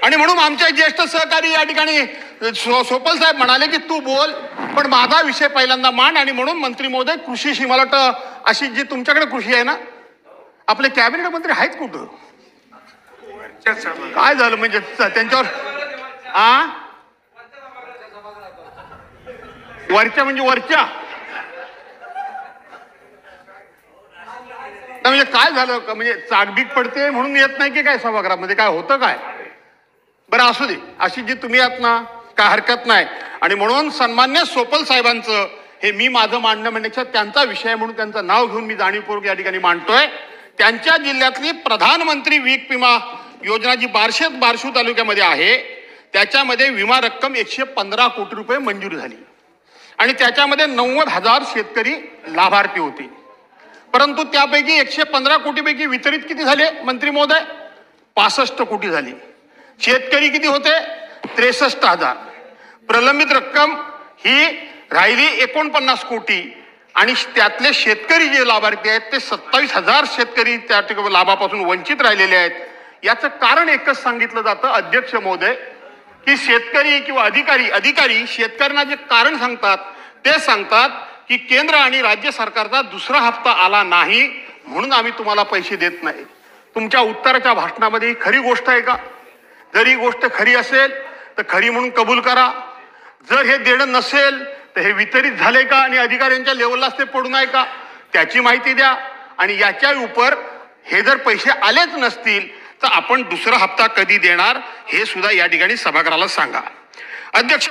आणि म्हणून आमचे ज्येष्ठ सहकारी या ठिकाणी सोपल साहेब म्हणाले की तू बोल पण माझा विषय पहिल्यांदा मांड. आणि म्हणून मंत्री महोदय कृषीशी मला वाटतं अशी जी तुमच्याकडे कृषी आहे ना, आपले कॅबिनेट मंत्री आहेत कुठं? काय झालं म्हणजे त्यांच्यावर वरच्या म्हणजे वरच्या म्हणजे काय झालं म्हणजे चाकबीक पडते म्हणून येत नाही की काय सभागृहामध्ये? काय होतं काय? बरं असू दे, अशी जी तुम्ही आहात ना काय हरकत नाही. आणि म्हणून सन्मान्य सोपल साहेबांचं हे मी माझं मांडणं म्हणण्याच्या त्यांचा विषय म्हणून त्यांचं नाव घेऊन मी जाणीवपूर्वक या ठिकाणी मांडतोय. त्यांच्या जिल्ह्यातली प्रधानमंत्री पीक विमा योजना जी बार्शी तालुक्यामध्ये आहे त्याच्यामध्ये विमा रक्कम 115 कोटी रुपये मंजूर झाली आणि त्याच्यामध्ये 90,000 शेतकरी लाभार्थी होते. परंतु त्यापैकी 115 कोटीपैकी वितरित किती झाले मंत्री महोदय? 65 कोटी झाली. शेतकरी किती होते? 63,000. प्रलंबित रक्कम ही राहिली 49 कोटी आणि त्यातले शेतकरी जे लाभार्थी आहेत ते 27,000 शेतकरी त्या ठिकाणी लाभापासून वंचित राहिलेले आहेत. याचं कारण एकच सांगितलं जातं अध्यक्ष महोदय की शेतकरी किंवा अधिकारी शेतकऱ्यांना जे कारण सांगतात ते सांगतात की केंद्र आणि राज्य सरकारचा दुसरा हप्ता आला नाही म्हणून आम्ही तुम्हाला पैसे देत नाही. तुमच्या उत्तराच्या भाषणामध्ये ही खरी गोष्ट आहे का? जर ही गोष्ट खरी असेल तर खरी म्हणून कबूल करा. जर हे देणं नसेल तर हे वितरित झाले का आणि अधिकाऱ्यांच्या लेवललाच ते पडून आहे का त्याची माहिती द्या. आणि याच्या उपर हे जर पैसे आलेच नसतील तर आपण दुसरा हप्ता कधी देणार हे सुद्धा या ठिकाणी सभागृहाला सांगा. अध्यक्ष